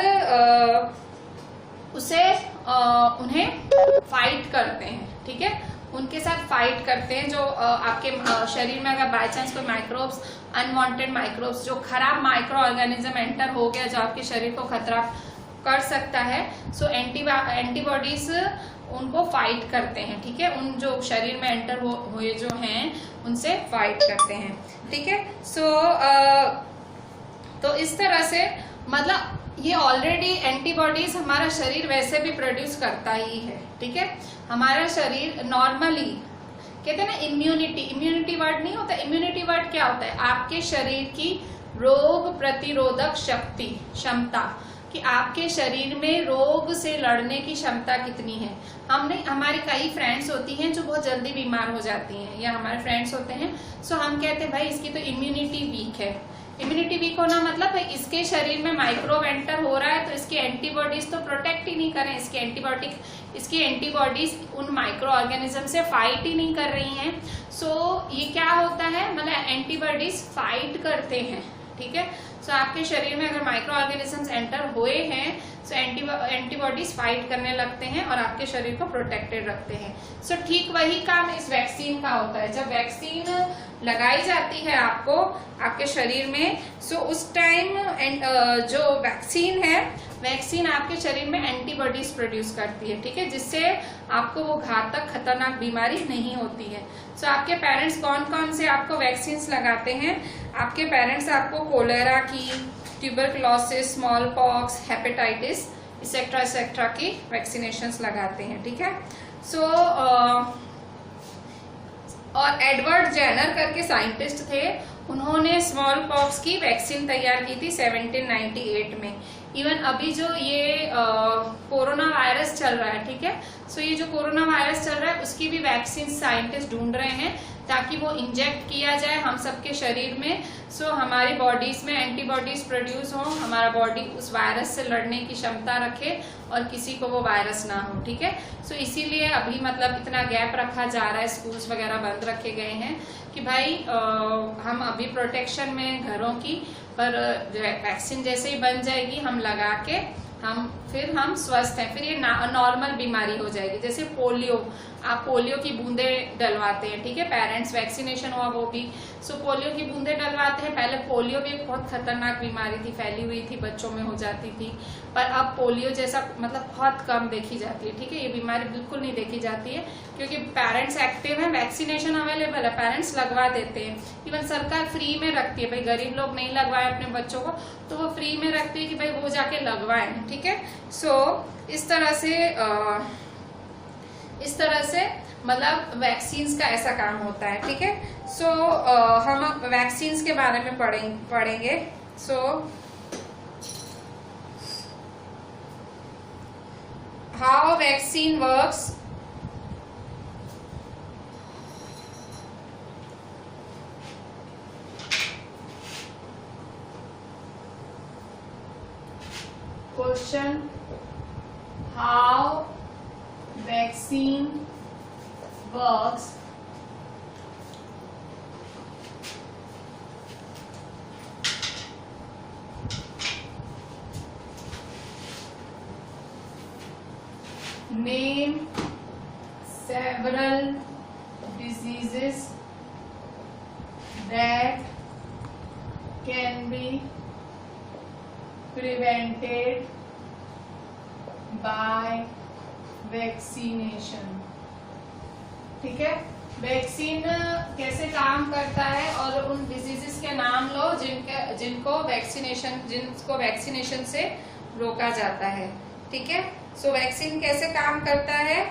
उन्हें फाइट करते हैं, ठीक है, उनके साथ फाइट करते हैं। जो आपके शरीर में अगर बाय चांस कोई माइक्रोब्स, अनवांटेड माइक्रोब्स, जो खराब माइक्रो ऑर्गेनिज्म एंटर हो गया जो आपके शरीर को खतरा कर सकता है, सो एंटीबॉडीज उनको फाइट करते हैं, ठीक है। उन जो शरीर में एंटर हुए जो हैं उनसे फाइट करते हैं, ठीक है। सो तो इस तरह से मतलब ये ऑलरेडी एंटीबॉडीज हमारा शरीर वैसे भी प्रोड्यूस करता ही है, ठीक है। हमारा शरीर नॉर्मली, कहते हैं ना इम्यूनिटी वर्ड नहीं होता। इम्यूनिटी वर्ड क्या होता है? आपके शरीर की रोग प्रतिरोधक क्षमता, कि आपके शरीर में रोग से लड़ने की क्षमता कितनी है। हमारी कई फ्रेंड्स होती हैं जो बहुत जल्दी बीमार हो जाती हैं, या हमारे फ्रेंड्स होते हैं, सो हम कहते हैं भाई इसकी तो इम्यूनिटी वीक है। इम्यूनिटी वीक होना मतलब भाई इसके शरीर में माइक्रोब एंटर हो रहा है तो इसकी एंटीबॉडीज तो प्रोटेक्ट ही नहीं कर रहे हैं, इसकी एंटीबॉडीज उन माइक्रो ऑर्गेनिज्म से फाइट ही नहीं कर रही हैं। सो ये क्या होता है, मतलब एंटीबॉडीज फाइट करते हैं, ठीक है। सो आपके शरीर में अगर माइक्रो ऑर्गेनिजम्स एंटर हुए हैं सो एंटीबॉडीज फाइट करने लगते हैं और आपके शरीर को प्रोटेक्टेड रखते हैं। सो ठीक वही काम इस वैक्सीन का होता है। जब वैक्सीन लगाई जाती है आपको आपके शरीर में, सो उस टाइम जो वैक्सीन आपके शरीर में एंटीबॉडीज प्रोड्यूस करती है, ठीक है, जिससे आपको वो घातक खतरनाक बीमारी नहीं होती है। सो आपके पेरेंट्स कौन कौन से आपको वैक्सीन लगाते हैं? आपके पेरेंट्स आपको कोलेरा की, tuberculosis, small pox, hepatitis etcetera की वैक्सीनेशंस लगाते हैं, ठीक है। सो और एडवर्ड जेनर करके साइंटिस्ट थे, उन्होंने स्मॉल पॉक्स की वैक्सीन तैयार की थी 1798 में। इवन अभी जो ये कोरोना वायरस चल रहा है, ठीक है, सो ये जो कोरोना वायरस चल रहा है उसकी भी वैक्सीन साइंटिस्ट ढूंढ रहे हैं ताकि वो इंजेक्ट किया जाए हम सबके शरीर में, सो हमारी बॉडीज में एंटीबॉडीज प्रोड्यूस हो, हमारा बॉडी उस वायरस से लड़ने की क्षमता रखे और किसी को वो वायरस ना हो, ठीक है। सो इसीलिए अभी मतलब इतना गैप रखा जा रहा है, स्कूल्स वगैरह बंद रखे गए हैं कि भाई हम अभी प्रोटेक्शन में घरों की, पर वैक्सीन जैसे ही बन जाएगी हम लगा के फिर हम स्वस्थ हैं, फिर ये नॉर्मल बीमारी हो जाएगी। जैसे पोलियो, आप पोलियो की बूंदे डलवाते हैं, ठीक है, पेरेंट्स वैक्सीनेशन हुआ वो भी, सो पोलियो की बूंदे डलवाते हैं। पहले पोलियो भी एक बहुत खतरनाक बीमारी थी, फैली हुई थी, बच्चों में हो जाती थी, पर अब पोलियो जैसा मतलब बहुत कम देखी जाती है, ठीक है, ये बीमारी बिल्कुल नहीं देखी जाती है क्योंकि पेरेंट्स एक्टिव है, वैक्सीनेशन अवेलेबल है, पेरेंट्स लगवा देते हैं। इवन सरकार फ्री में रखती है, भाई गरीब लोग नहीं लगवाए अपने बच्चों को तो वो फ्री में रखती है कि भाई वो जाके लगवाए, ठीक है। सो इस तरह से मतलब वैक्सीन्स का ऐसा काम होता है, ठीक है। सो हम वैक्सीन्स के बारे में पढ़ेंगे। So how vaccine works, question, how vaccine works, name several diseases that can be prevented by vaccination, ठीक है। वैक्सीन कैसे काम करता है और उन डिजीजेस के नाम लो जिनको वैक्सीनेशन से रोका जाता है, ठीक है। सो वैक्सीन कैसे काम करता है,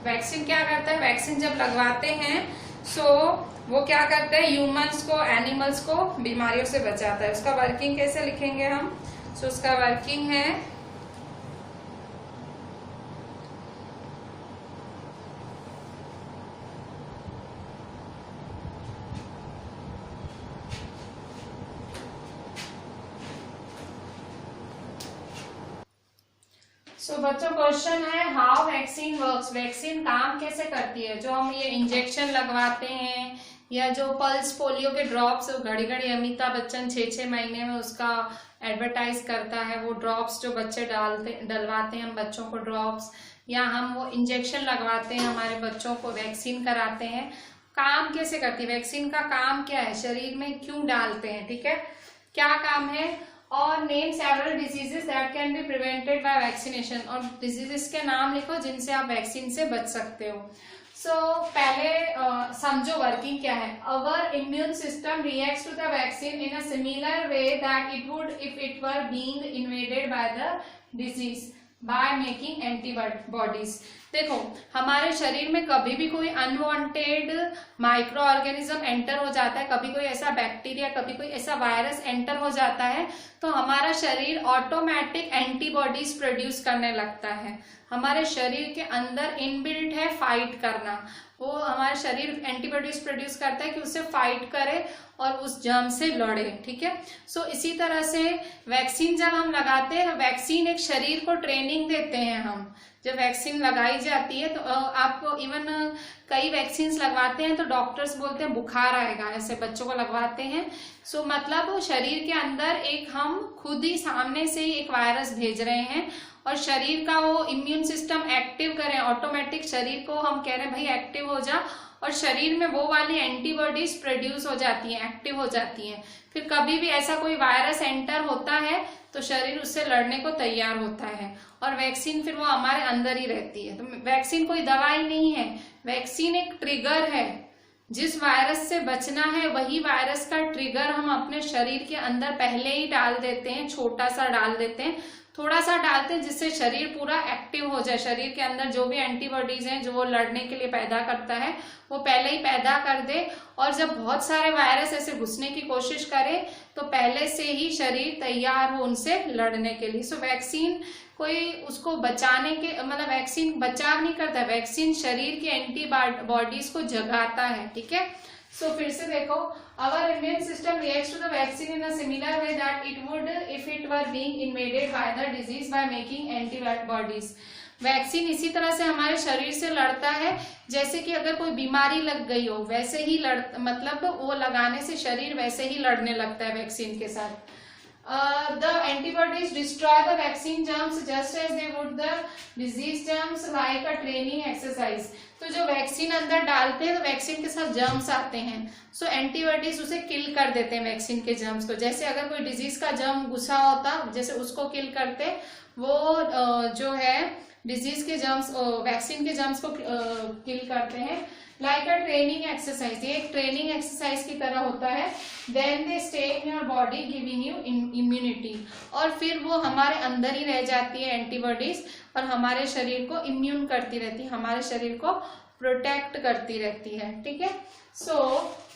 वैक्सीन क्या करता है, वैक्सीन जब लगवाते हैं सो वो क्या करता है, ह्यूमंस को, एनिमल्स को बीमारियों से बचाता है। उसका वर्किंग कैसे लिखेंगे हम, सो उसका वर्किंग है सो बच्चों क्वेश्चन है हाउ वैक्सीन वर्क्स, वैक्सीन काम कैसे करती है। जो हम ये इंजेक्शन लगवाते हैं या जो पल्स पोलियो के ड्रॉप्स, घड़ी घड़ी अमिताभ बच्चन 6-6 महीने में उसका एडवर्टाइज करता है, वो ड्रॉप्स जो बच्चे डलवाते हैं हम बच्चों को ड्रॉप्स, या हम वो इंजेक्शन लगवाते हैं हमारे बच्चों को, वैक्सीन कराते हैं, काम कैसे करती है, वैक्सीन का काम क्या है, शरीर में क्यों डालते हैं, ठीक है, क्या काम है। और name several diseases that can be prevented by vaccination, और डिजीजेस के नाम लिखो जिनसे आप वैक्सीन से बच सकते हो। सो पहले समझो वर्किंग क्या है। Our immune system reacts to the vaccine in a similar way that it would if it were being invaded by the disease by making antibodies. देखो हमारे शरीर में कभी भी कोई अनवांटेड माइक्रो ऑर्गेनिज्म एंटर हो जाता है, कभी कोई ऐसा बैक्टीरिया, कभी कोई ऐसा वायरस एंटर हो जाता है तो हमारा शरीर ऑटोमेटिक एंटीबॉडीज प्रोड्यूस करने लगता है। हमारे शरीर के अंदर इनबिल्ट है फाइट करना, वो हमारा शरीर एंटीबॉडीज प्रोड्यूस करता है कि उससे फाइट करे और उस जर्म से लड़े, ठीक है। सो इसी तरह से वैक्सीन जब हम लगाते हैं, वैक्सीन एक शरीर को ट्रेनिंग देते हैं हम। जब वैक्सीन लगाई जाती है तो आपको इवन कई वैक्सीन लगवाते हैं तो डॉक्टर्स बोलते हैं बुखार आएगा, ऐसे बच्चों को लगवाते हैं। सो मतलब शरीर के अंदर एक हम खुद ही सामने से ही एक वायरस भेज रहे हैं और शरीर का वो इम्यून सिस्टम एक्टिव करें, ऑटोमेटिक शरीर को हम कह रहे हैं भाई एक्टिव हो जा, और शरीर में वो वाली एंटीबॉडीज प्रोड्यूस हो जाती हैं, एक्टिव हो जाती हैं। फिर कभी भी ऐसा कोई वायरस एंटर होता है तो शरीर उससे लड़ने को तैयार होता है, और वैक्सीन फिर वो हमारे अंदर ही रहती है। तो वैक्सीन कोई दवाई नहीं है, वैक्सीन एक ट्रिगर है। जिस वायरस से बचना है वही वायरस का ट्रिगर हम अपने शरीर के अंदर पहले ही डाल देते हैं, छोटा सा डाल देते हैं, थोड़ा सा डालते हैं जिससे शरीर पूरा एक्टिव हो जाए, शरीर के अंदर जो भी एंटीबॉडीज हैं जो वो लड़ने के लिए पैदा करता है वो पहले ही पैदा कर दे। और जब बहुत सारे वायरस ऐसे घुसने की कोशिश करे तो पहले से ही शरीर तैयार हो उनसे लड़ने के लिए। सो वैक्सीन कोई उसको बचाने के मतलब वैक्सीन बचाव नहीं करता, वैक्सीन शरीर की एंटीबॉडीज को जगाता है, ठीक है। सो फिर से देखो, our immune system reacts to the vaccine in a similar way that it would if it were being invaded by the disease by making antibodies। Vaccine इसी तरह से हमारे शरीर से लड़ता है जैसे कि अगर कोई बीमारी लग गई हो वैसे ही मतलब वो लगाने से शरीर वैसे ही लड़ने लगता है वैक्सीन के साथ। The antibodies destroy the vaccine germs just as they would the disease germs like a training exercise। तो जो वैक्सीन अंदर डालते हैं तो वैक्सीन के साथ जर्म्स आते हैं, सो एंटीबॉडीज उसे किल कर देते हैं वैक्सीन के जर्म्स को। जैसे अगर कोई डिजीज का जर्म घुसा होता जैसे उसको किल करते, वो जो है डिजीज के जर्म्स वैक्सीन के जर्म्स को किल करते हैं। लाइक अ ट्रेनिंग एक्सरसाइज, ये एक ट्रेनिंग एक्सरसाइज की तरह होता है। Then they stay in your body giving you immunity, और फिर वो हमारे अंदर ही रह जाती है एंटीबॉडीज और हमारे शरीर को इम्यून करती रहती है, हमारे शरीर को प्रोटेक्ट करती रहती है, ठीक है। सो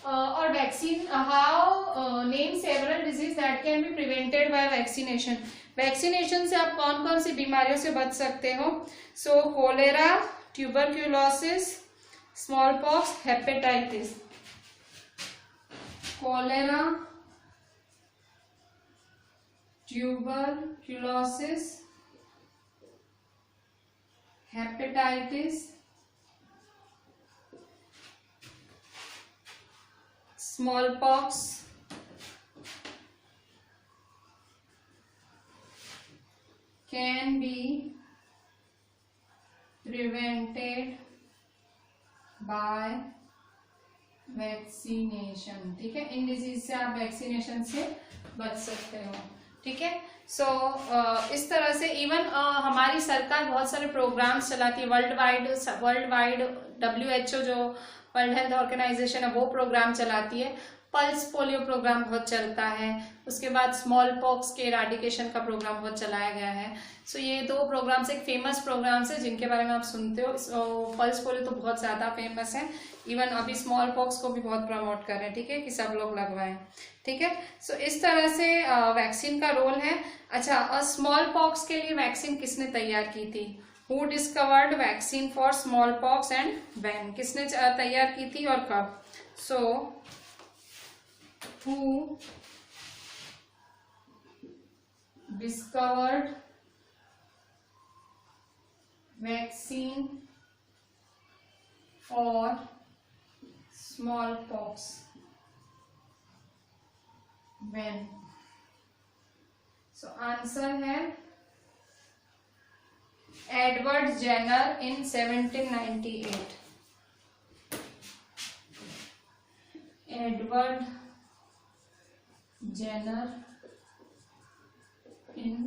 और vaccine how name several disease that can be prevented by vaccination. Vaccination से आप कौन कौन सी बीमारियों से बच सकते हो? So cholera, tuberculosis, smallpox, hepatitis. Cholera, tuberculosis, hepatitis, smallpox, can be prevented by vaccination, ठीक है। इन डिजीज से आप वैक्सीनेशन से बच सकते हो, ठीक है। सो इस तरह से इवन हमारी सरकार बहुत सारे प्रोग्राम्स चलाती है वर्ल्ड वाइड WHO जो वर्ल्ड हेल्थ ऑर्गेनाइजेशन है वो प्रोग्राम चलाती है। पल्स पोलियो प्रोग्राम बहुत चलता है, उसके बाद स्मॉल पॉक्स के इराडिकेशन का प्रोग्राम बहुत चलाया गया है। सो ये दो प्रोग्राम्स एक फेमस प्रोग्राम्स है जिनके बारे में आप सुनते हो। पल्स पोलियो तो बहुत ज़्यादा फेमस है, इवन अभी स्मॉल पॉक्स को भी बहुत प्रमोट कर रहे हैं, ठीक है, कि सब लोग लगवाएं, ठीक है। सो इस तरह से वैक्सीन का रोल है। अच्छा, और स्मॉल पॉक्स के लिए वैक्सीन किसने तैयार की थी? Who discovered vaccine for smallpox and when? किसने तैयार की थी और कब? सो who discovered vaccine for smallpox when? So answer है Edward Jenner in 1798। Edward Jenner in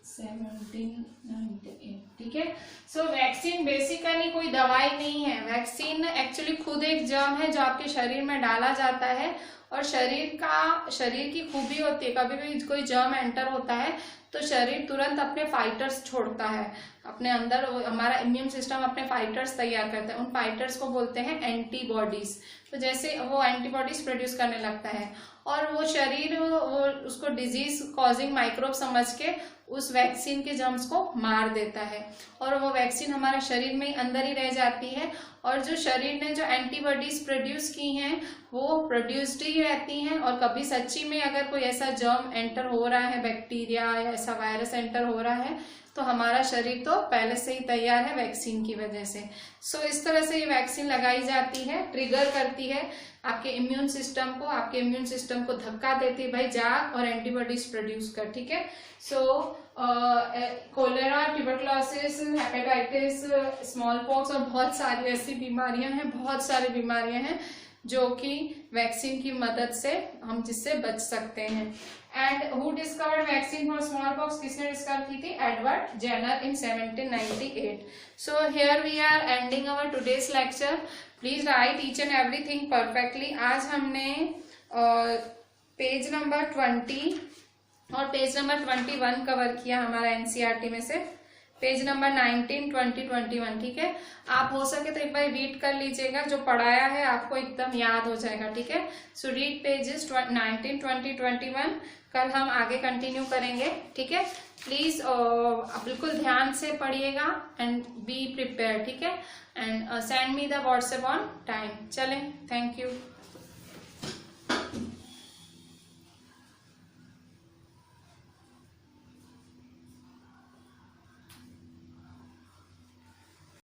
1798, ठीक है। सो वैक्सीन बेसिकली कोई दवाई नहीं है, वैक्सीन एक्चुअली खुद एक जर्म है जो आपके शरीर में डाला जाता है और शरीर की खूबी होती है, कभी भी कोई जर्म एंटर होता है तो शरीर तुरंत अपने फाइटर्स छोड़ता है अपने अंदर, हमारा इम्यून सिस्टम अपने फाइटर्स तैयार करता है, उन फाइटर्स को बोलते हैं एंटीबॉडीज। तो जैसे वो एंटीबॉडीज प्रोड्यूस करने लगता है और वो शरीर वो उसको डिजीज कॉजिंग माइक्रोब समझ के उस वैक्सीन के जर्म्स को मार देता है और वो वैक्सीन हमारे शरीर में अंदर ही रह जाती है और जो शरीर ने जो एंटीबॉडीज प्रोड्यूस की हैं वो प्रोड्यूस्ड ही रहती हैं। और कभी सच्ची में अगर कोई ऐसा जर्म एंटर हो रहा है, बैक्टीरिया या ऐसा वायरस एंटर हो रहा है, तो हमारा शरीर तो पहले से ही तैयार है वैक्सीन की वजह से। सो इस तरह से ये वैक्सीन लगाई जाती है, ट्रिगर करती है आपके इम्यून सिस्टम को, आपके इम्यून सिस्टम को धक्का देती है, भाई जा और एंटीबॉडीज प्रोड्यूस कर, ठीक है। So cholera, tuberculosis, hepatitis, smallpox और बहुत सारी ऐसी बीमारियां हैं, बहुत सारी बीमारियां हैं जो कि वैक्सीन की मदद से हम जिससे बच सकते हैं। And who discovered vaccine for smallpox? किसने डिस्कवर की थी? Edward Jenner in 1798। So here we are ending our today's lecture. Please write each and everything perfectly. आज हमने पेज नंबर 20 और पेज नंबर 21 कवर किया हमारा एनसीईआरटी में से, पेज नंबर 19, 20, 21। ठीक है, आप हो सके तो एक बार रीड कर लीजिएगा, जो पढ़ाया है आपको एकदम याद हो जाएगा। ठीक है, सो रीड पेजेस 19, 20, 21। कल हम आगे कंटिन्यू करेंगे। ठीक है, प्लीज बिल्कुल ध्यान से पढ़िएगा एंड बी प्रिपेयर। ठीक है, and send me the WhatsApp on time. चलें, थैंक यू।